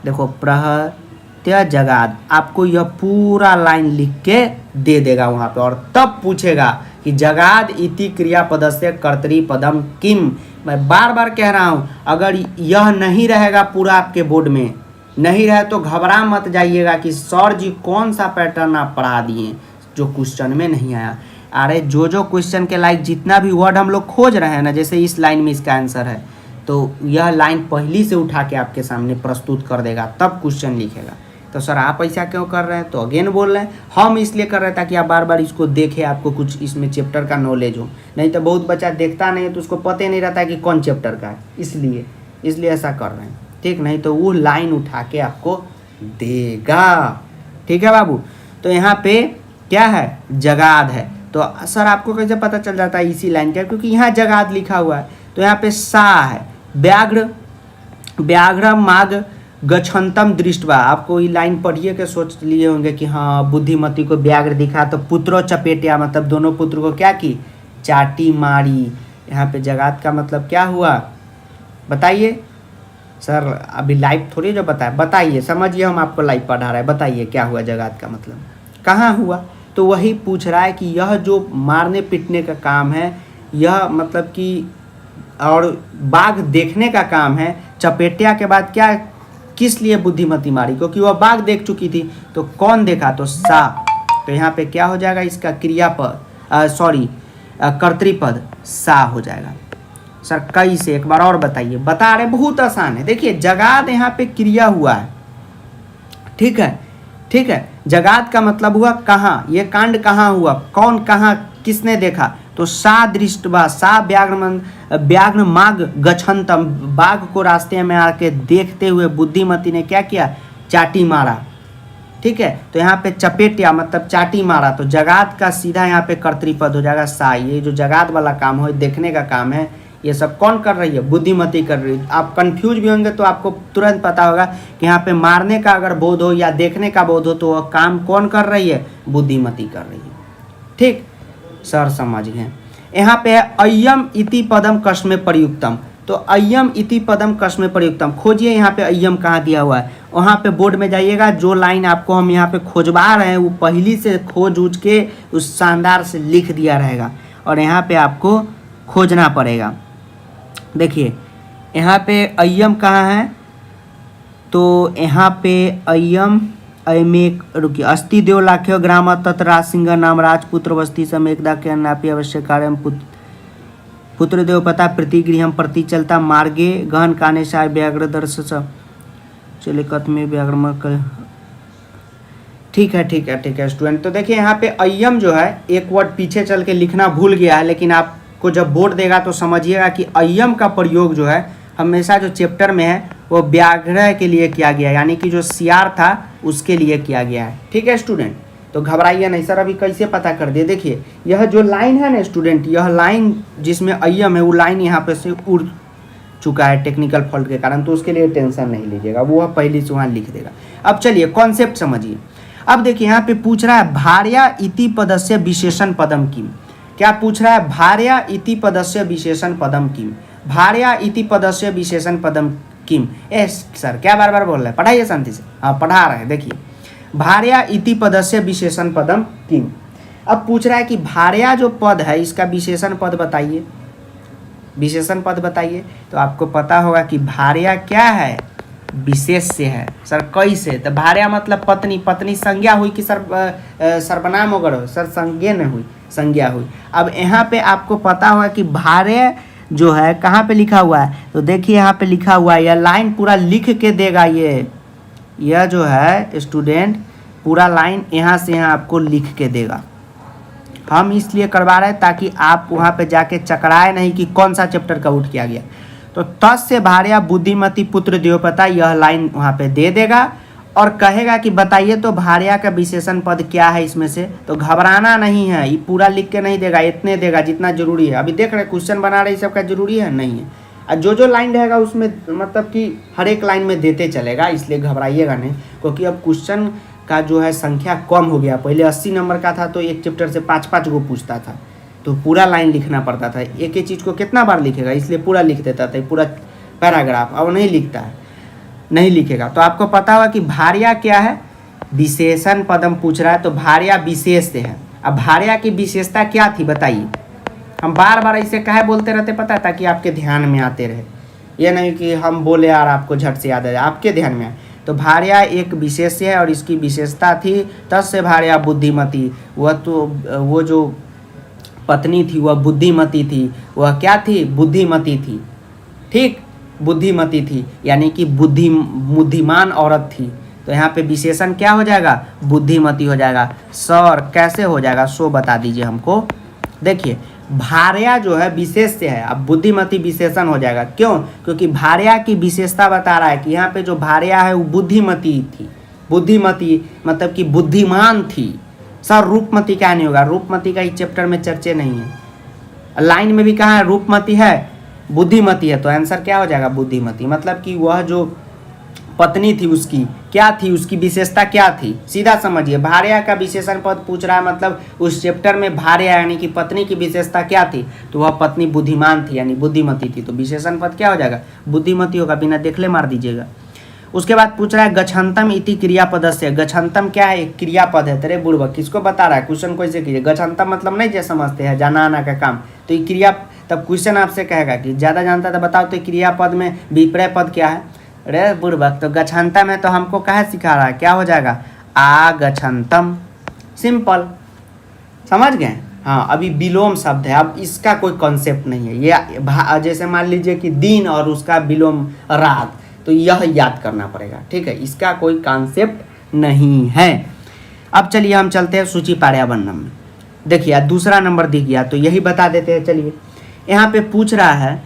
देखो, प्रहत्य जगाद, आपको यह पूरा लाइन लिख के दे देगा वहाँ पे, और तब पूछेगा कि जगाद इति क्रियापदस्य कर्तृपदम किम। मैं बार बार कह रहा हूँ, अगर यह नहीं रहेगा पूरा आपके बोर्ड में, नहीं रहे तो घबरा मत जाइएगा कि सर जी कौन सा पैटर्न आप पढ़ा दिए जो क्वेश्चन में नहीं आया। अरे जो क्वेश्चन के लाइक जितना भी वर्ड हम लोग खोज रहे हैं ना, जैसे इस लाइन में इसका आंसर है, तो यह लाइन पहली से उठा के आपके सामने प्रस्तुत कर देगा, तब क्वेश्चन लिखेगा। तो सर आप ऐसा क्यों कर रहे हैं, तो अगेन बोल रहे हैं हम इसलिए कर रहे हैं ताकि आप बार बार इसको देखें, आपको कुछ इसमें चैप्टर का नॉलेज हो। नहीं तो बहुत बच्चा देखता नहीं है तो उसको पता ही नहीं रहता कि कौन चैप्टर का है, इसलिए ऐसा कर रहे हैं, ठीक। नहीं तो वो लाइन उठा के आपको देगा, ठीक है बाबू। तो यहाँ पे क्या है, जगाद है। तो सर आपको कैसे पता चल जाता है इसी लाइन का, क्योंकि यहाँ जगाद लिखा हुआ है। तो यहाँ पे सा है, व्याघ्र माग गच्छन्तम दृष्टवा। आपको ये लाइन पढ़िए के सोच लिए होंगे कि हाँ बुद्धिमती को व्याघ्र दिखा तो पुत्रो चपेटिया, मतलब दोनों पुत्र को क्या की, चाटी मारी। यहाँ पे जगाद का मतलब क्या हुआ बताइए सर, अभी लाइव थोड़ी जो बताइए, समझिए हम आपको लाइव पढ़ा रहे हैं, बताइए क्या हुआ जगाद का मतलब, कहाँ हुआ। तो वही पूछ रहा है कि यह जो मारने पीटने का काम है, यह मतलब कि, और बाघ देखने का काम है। चपेटिया के बाद क्या, किस लिए बुद्धिमती मारी, क्योंकि वह बाघ देख चुकी थी। तो कौन देखा, तो सा। तो यहाँ पे क्या हो जाएगा, इसका क्रियापद कर्तृपद सा हो जाएगा। सर कई से एक बार और बताइए, बता रहे बहुत आसान है। देखिए जगाद यहाँ पे क्रिया हुआ है, ठीक है, ठीक है। जगाद का मतलब हुआ कहाँ, ये कांड कहाँ हुआ, कौन कहाँ किसने देखा। तो सा दृष्टवा, सा व्याघ्र माग गच्छन्तम, बाघ को रास्ते में आके देखते हुए बुद्धिमती ने क्या किया, चाटी मारा। ठीक है। तो यहाँ पे चपेटिया मतलब चाटी मारा, तो जगात का सीधा यहाँ पे कर्तृपद हो जाएगा सा। ये जो जगात वाला काम हो, देखने का काम है, ये सब कौन कर रही है? बुद्धिमती कर रही है। आप कंफ्यूज भी होंगे तो आपको तुरंत पता होगा कि यहाँ पे मारने का अगर बोध हो या देखने का बोध हो तो वह काम कौन कर रही है? बुद्धिमती कर रही है। ठीक, सर समझ गए। यहाँ पे है अय्यम इति पदम कस्मे प्रयुक्तम। तो अय्यम इति पदम कस्मे प्रयुक्तम, खोजिए यहाँ पे अय्यम कहाँ दिया हुआ है। वहाँ पे बोर्ड में जाइएगा, जो लाइन आपको हम यहाँ पे खोजवा रहे हैं वो पहली से खोज उज के उस शानदार से लिख दिया रहेगा और यहाँ पे आपको खोजना पड़ेगा। देखिए यहाँ पे अय्यम कहाँ है, तो यहाँ पे अय्यम अयमेक रुकिए अस्ति देव लाख्य ग्राम तत् राजसिंह नाम राजपुत्र वस्ती समेकदा के अन्नापि अवश्य कार्य पुत्र देव पता प्रतिगृहम प्रति चलता मार्गे गहन काने साय व्याघ्र दर्श चले कत में व्याघ्र। ठीक है स्टूडेंट। तो देखिए यहाँ पे अय्यम जो है एक वर्ड पीछे चल के लिखना भूल गया है, लेकिन आपको जब बोर्ड देगा तो समझिएगा कि अय्यम का प्रयोग जो है हमेशा जो चैप्टर में है वो व्याघ्र के लिए किया गया है, यानी कि जो सियार था उसके लिए किया गया है। ठीक है स्टूडेंट, तो घबराइए नहीं। सर अभी कैसे पता कर दिए? देखिए यह जो लाइन है ना स्टूडेंट, यह लाइन जिसमें अय्यम है वो लाइन यहाँ पे से उड़ चुका है टेक्निकल फॉल्ट के कारण, तो उसके लिए टेंशन नहीं लीजिएगा, वो पहले से वहाँ लिख देगा। अब चलिए कॉन्सेप्ट समझिए। अब देखिए यहाँ पे पूछ रहा है भार्या इति पदस्य विशेषण पदम किम। क्या पूछ रहा है? भार्या इति पदस्य विशेषण पदम किम। भार्या इति पदस्य विशेषण पदम किम। ए सर क्या बार बार बोल रहे हैं? पढ़ाइए शांति से। हाँ पढ़ा रहे हैं। देखिए भार्या इति पदस्य विशेषण पदम किम। अब पूछ रहा है कि भार्या जो पद है इसका विशेषण पद बताइए, विशेषण पद बताइए। तो आपको पता होगा कि भार्या क्या है? विशेष से है। सर कैसे? तो भार्या मतलब पत्नी, पत्नी संज्ञा हुई कि सर्वनाम वगैरह? सर संज्ञा नहीं हुई, संज्ञा हुई। अब यहाँ पे आपको पता होगा कि भार्या जो है कहाँ पे लिखा हुआ है, तो देखिए यहाँ पे लिखा हुआ है, यह लाइन पूरा लिख के देगा। यह जो है स्टूडेंट पूरा लाइन यहाँ से यहाँ आपको लिख के देगा। हम इसलिए करवा रहे हैं ताकि आप वहाँ पे जाके चकराए नहीं कि कौन सा चैप्टर का उठ किया गया। तो तस्य भार्या बुद्धिमती पुत्र देवपता, यह लाइन वहाँ पे दे देगा और कहेगा कि बताइए तो भार्या का विशेषण पद क्या है इसमें से। तो घबराना नहीं है, ये पूरा लिख के नहीं देगा, इतने देगा जितना जरूरी है। अभी देख रहे क्वेश्चन बना रहे, सब का जरूरी है नहीं है, और जो लाइन रहेगा उसमें मतलब कि हर एक लाइन में देते चलेगा, इसलिए घबराइएगा नहीं। क्योंकि अब क्वेश्चन का जो है संख्या कम हो गया, पहले 80 नंबर का था तो एक चैप्टर से 5-5 गो पूछता था, तो पूरा लाइन लिखना पड़ता था। एक ही चीज़ को कितना बार लिखेगा, इसलिए पूरा लिख देता था, पूरा पैराग्राफ। अब नहीं लिखता है, नहीं लिखेगा। तो आपको पता होगा कि भार्या क्या है? विशेषण पदम पूछ रहा है, तो भार्या विशेष से है। अब भार्या की विशेषता क्या थी बताइए? हम बार बार ऐसे काहे बोलते रहते पता है? ताकि आपके ध्यान में आते रहे, ये नहीं कि हम बोले और आपको झट से याद आ जाए, आपके ध्यान में आए। तो भार्या एक विशेष है और इसकी विशेषता थी तस्य भार्या बुद्धिमती। वह तो वो जो पत्नी थी वह बुद्धिमती थी। वह क्या थी? बुद्धिमती थी। ठीक, बुद्धिमती थी, यानी कि बुद्धिमान औरत थी। तो यहाँ पे विशेषण क्या हो जाएगा? बुद्धिमती हो जाएगा। सर कैसे हो जाएगा? सो बता दीजिए हमको। देखिए भार्या जो है विशेष से है, अब बुद्धिमती विशेषण हो जाएगा। क्यों? क्योंकि भार्या की विशेषता बता रहा है कि यहाँ पे जो भार्या है वो बुद्धिमती थी। बुद्धिमती मतलब कि बुद्धिमान थी। सर रूपमती क्या नहीं होगा? रूपमती का इस चैप्टर में चर्चे नहीं है। लाइन में भी कहाँ है? रूपमती है, बुद्धिमती है। तो आंसर क्या हो जाएगा? बुद्धिमती। मतलब कि वह जो पत्नी थी उसकी क्या थी? उसकी विशेषता क्या थी? सीधा समझिए, भार्या का विशेषण पद पूछ रहा है, मतलब उस चैप्टर में भार्या यानी कि पत्नी की विशेषता क्या थी? तो वह पत्नी बुद्धिमान थी यानी बुद्धिमती थी। तो विशेषण पद क्या हो जाएगा? बुद्धिमती होगा, बिना देखले मार दीजिएगा। उसके बाद पूछ रहा है गच्छन्तम इति क्रियापदस्य। गच्छन्तम क्या है? एक क्रियापद है। तेरे बुढ़वा किसको बता रहा है? क्वेश्चन कैसे कीजिए? गच्छन्तम मतलब नहीं जो समझते हैं जाना आना का काम, तो ये क्रिया। तब क्वेश्चन आपसे कहेगा कि ज़्यादा जानता तो बताओ तो क्रियापद में विपर्य पद क्या है? अरे बुढ़बक, तो गच्छन्तम है तो हमको कहाँ सिखा रहा है? क्या हो जाएगा? आगच्छन्तम। सिंपल, समझ गए? हाँ, अभी विलोम शब्द है, अब इसका कोई कॉन्सेप्ट नहीं है। ये जैसे मान लीजिए कि दिन और उसका विलोम रात, तो यह याद करना पड़ेगा। ठीक है, इसका कोई कॉन्सेप्ट नहीं है। अब चलिए हम चलते हैं सूची पार्यावरणम में। देखिए दूसरा नंबर दिख गया, तो यही बता देते हैं। चलिए यहाँ पे पूछ रहा है,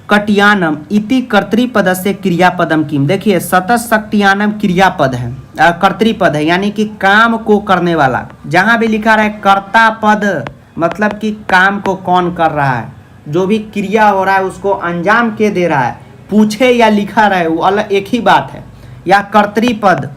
कटियानम इति कर्तृपदस्य क्रियापदम किम। देखिए सतसक्टियानम क्रियापद है, कर्तृपद है, यानी कि काम को करने वाला। जहां भी लिखा रहा है कर्ता पद मतलब कि काम को कौन कर रहा है, जो भी क्रिया हो रहा है उसको अंजाम के दे रहा है, पूछे या लिखा रहे वो अलग एक ही बात है। या कर्तृपद,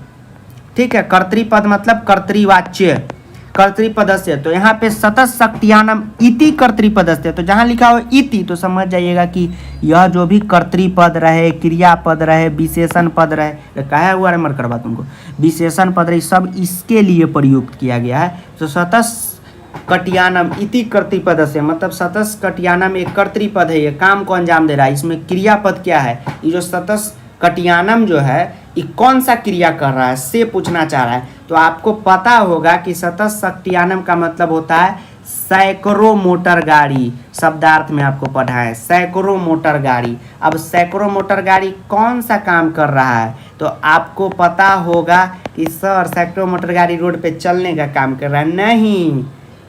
ठीक है, कर्तृपद मतलब कर्तृवाच्य, कर्तृपदस्य। तो यहाँ पे सतसक्टियानम इति कर्तृपदस्य, तो जहाँ लिखा हो इति तो समझ जाइएगा कि यह जो भी कर्तृपद रहे, क्रियापद रहे, विशेषण पद रहे, कहा हुआ है मर करवा तुमको, विशेषण पद रहे, सब इसके लिए प्रयुक्त किया गया है। तो सतसक्टियानम इति कर्तृपदस्य मतलब सतसक्टियानम एक कर्तृपद है, ये काम को अंजाम दे रहा है। इसमें क्रियापद क्या है, ये जो सतसक्टियानम जो है ये कौन सा क्रिया कर रहा है से पूछना चाह रहा है। तो आपको पता होगा कि सतसक्टियानम का मतलब होता है सैकड़ों मोटर गाड़ी, शब्दार्थ में आपको पढ़ा है सैकड़ों मोटर गाड़ी। अब सैकड़ों मोटर गाड़ी कौन सा काम कर रहा है, तो आपको पता होगा कि सर सैकड़ों मोटर गाड़ी रोड पे चलने का काम कर रहा है, नहीं,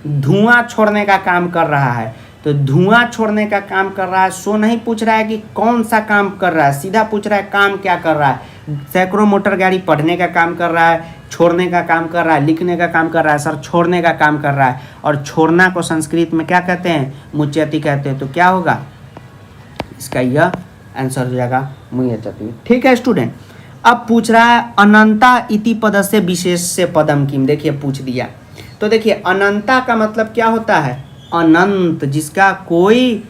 धुआं छोड़ने का काम कर रहा है। तो धुआं छोड़ने का काम कर रहा है, सो नहीं पूछ रहा है कि कौन सा काम कर रहा है, सीधा पूछ रहा है काम क्या कर रहा है। सैकड़ों मोटर गाड़ी पढ़ने का काम कर रहा है, छोड़ने का काम कर रहा है, लिखने का काम कर रहा है, सर छोड़ने का काम कर रहा है। और छोड़ना को संस्कृत में क्या कहते हैं, मुच्यति कहते हैं। तो क्या होगा इसका, यह आंसर हो जाएगा मुच्यति। ठीक है स्टूडेंट, अब पूछ रहा है अनंता इति पद से विशेष से पदम किम। देखिए पूछ दिया, तो देखिए अनंता का मतलब क्या होता है, अनंत जिसका कोई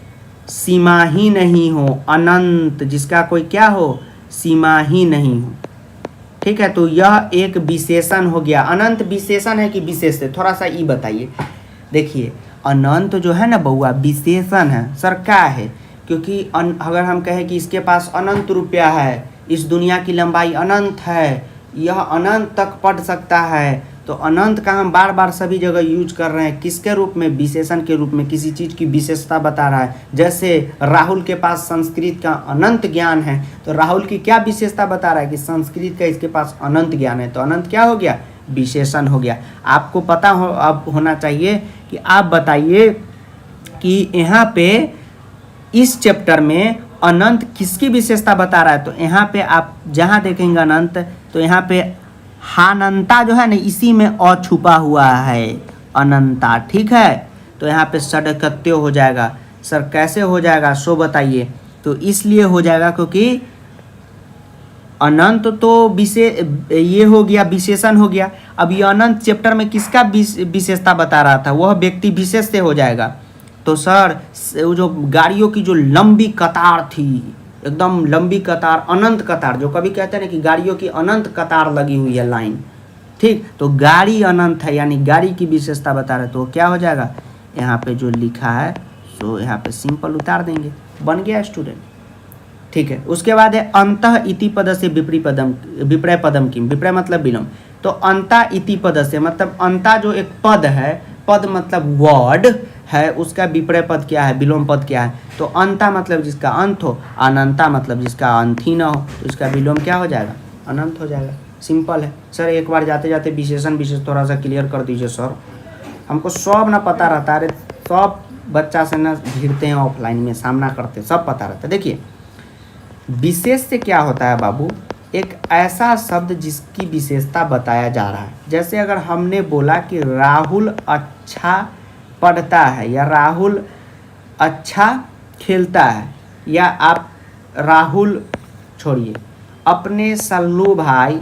सीमा ही नहीं हो, अनंत जिसका कोई क्या हो, सीमा ही नहीं हो। ठीक है, तो यह एक विशेषण हो गया। अनंत विशेषण है कि विशेष है, थोड़ा सा ये बताइए। देखिए अनंत जो है ना बउआ विशेषण है, सर क्या है, क्योंकि अगर हम कहें कि इसके पास अनंत रुपया है, इस दुनिया की लंबाई अनंत है, यह अनंत तक पढ़ सकता है, तो अनंत का हम बार बार सभी जगह यूज कर रहे हैं, किसके रूप में, विशेषण के रूप में, किसी चीज़ की विशेषता बता रहा है। जैसे राहुल के पास संस्कृत का अनंत ज्ञान है, तो राहुल की क्या विशेषता बता रहा है कि संस्कृत का इसके पास अनंत ज्ञान है, तो अनंत क्या हो गया, विशेषण हो गया। आपको पता हो अब होना चाहिए कि आप बताइए कि यहाँ पे इस चैप्टर में अनंत किसकी विशेषता बता रहा है। तो यहाँ पे आप जहाँ देखेंगे अनंत, तो यहाँ पे हानंता जो है ना इसी में अ छुपा हुआ है, अनंता। ठीक है, तो यहाँ पे षडकत्य हो जाएगा। सर कैसे हो जाएगा सो बताइए। तो इसलिए हो जाएगा क्योंकि अनंत तो ये हो गया विशेषण हो गया। अब ये अनंत चैप्टर में किसका विशेषता बता रहा था, वह व्यक्ति विशेष से हो जाएगा। तो सर वो जो गाड़ियों की जो लंबी कतार थी, एकदम लंबी कतार, अनंत कतार, जो कभी कहते हैं ना कि गाड़ियों की अनंत कतार लगी हुई है लाइन, ठीक, तो गाड़ी अनंत है यानी गाड़ी की विशेषता बता रहे, तो क्या हो जाएगा, यहाँ पे जो लिखा है सो यहाँ पे सिंपल उतार देंगे, बन गया स्टूडेंट। ठीक है, उसके बाद है अंतः इति पद से विप्रय पदम किम। विप्रय मतलब विलोम, तो अंता इति पद से मतलब अंता जो एक पद है, पद मतलब वर्ड है, उसका विप्रय पद क्या है, विलोम पद क्या है। तो अंता मतलब जिसका अंत हो, अनंता मतलब जिसका अंत ही ना हो, तो इसका विलोम क्या हो जाएगा, अनंत हो जाएगा। सिंपल है सर, एक बार जाते जाते विशेषण विशेष थोड़ा सा क्लियर कर दीजिए सर, हमको सब ना पता रहता है, सब बच्चा से ना भिड़ते हैं ऑफलाइन में, सामना करते हैं, सब पता रहता है। देखिए विशेष से क्या होता है बाबू, एक ऐसा शब्द जिसकी विशेषता बताया जा रहा है। जैसे अगर हमने बोला कि राहुल अच्छा पढ़ता है, या राहुल अच्छा खेलता है, या आप राहुल छोड़िए, अपने सल्लू भाई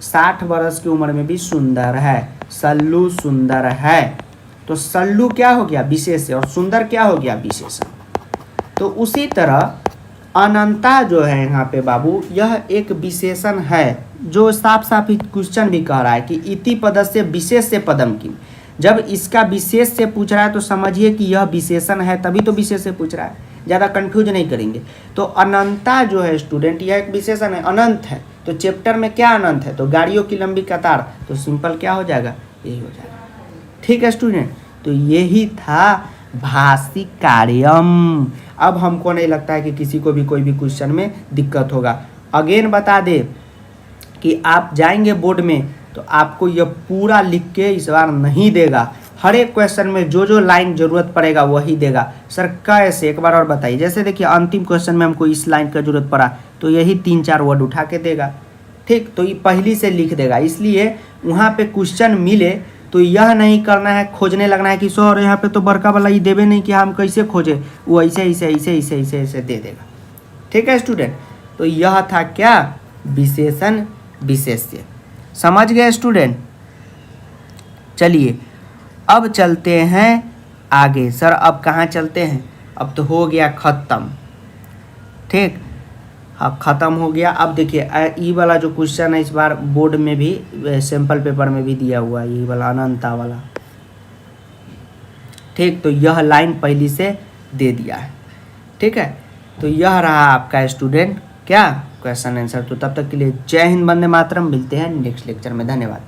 60 वर्ष की उम्र में भी सुंदर है, सल्लू सुंदर है, तो सल्लू क्या हो गया, विशेष है, और सुंदर क्या हो गया, विशेषण। तो उसी तरह अनंता जो है यहाँ पे बाबू, यह एक विशेषण है, जो साफ साफ क्वेश्चन भी कह रहा है कि इति पद से विशेष से पदम की। जब इसका विशेष से पूछ रहा है तो समझिए कि यह विशेषण है, तभी तो विशेष से पूछ रहा है, ज़्यादा कंफ्यूज नहीं करेंगे। तो अनंता जो है स्टूडेंट, यह एक विशेषण है, अनंत है। तो चैप्टर में क्या अनंत है, तो गाड़ियों की लंबी कतार, तो सिंपल क्या हो जाएगा, यही हो जाएगा। ठीक है स्टूडेंट, तो यही था भाषिक कार्यम। अब हमको नहीं लगता है कि किसी को भी कोई भी क्वेश्चन में दिक्कत होगा। अगेन बता दे कि आप जाएंगे बोर्ड में तो आपको यह पूरा लिख के इस बार नहीं देगा, हर एक क्वेश्चन में जो जो लाइन जरूरत पड़ेगा वही देगा। सर कैसे, एक बार और बताइए। जैसे देखिए अंतिम क्वेश्चन में हमको इस लाइन का जरूरत पड़ा तो यही 3-4 वर्ड उठा के देगा, ठीक। तो ये पहली से लिख देगा, इसलिए वहाँ पे क्वेश्चन मिले तो यह नहीं करना है खोजने लगना है कि सर यहाँ पे तो बड़का वाला ये देवे नहीं कि हम कैसे खोजे, वो ऐसे ऐसे ऐसे ऐसे ऐसे ऐसे दे देगा, ठीक है स्टूडेंट। तो यह था क्या, विशेषण विशेष्य। समझ गए स्टूडेंट। चलिए अब चलते हैं आगे। सर अब कहाँ चलते हैं, अब तो हो गया ख़त्म, ठीक। अब ख़त्म हो गया। अब देखिए ये वाला जो क्वेश्चन है इस बार बोर्ड में भी सैम्पल पेपर में भी दिया हुआ है, ये वाला अनंता वाला, ठीक। तो यह लाइन पहली से दे दिया है, ठीक है। तो यह रहा आपका स्टूडेंट क्या क्वेश्चन आंसर। तो तब तक के लिए जय हिंद, वंदे मातरम। मिलते हैं नेक्स्ट लेक्चर में, धन्यवाद।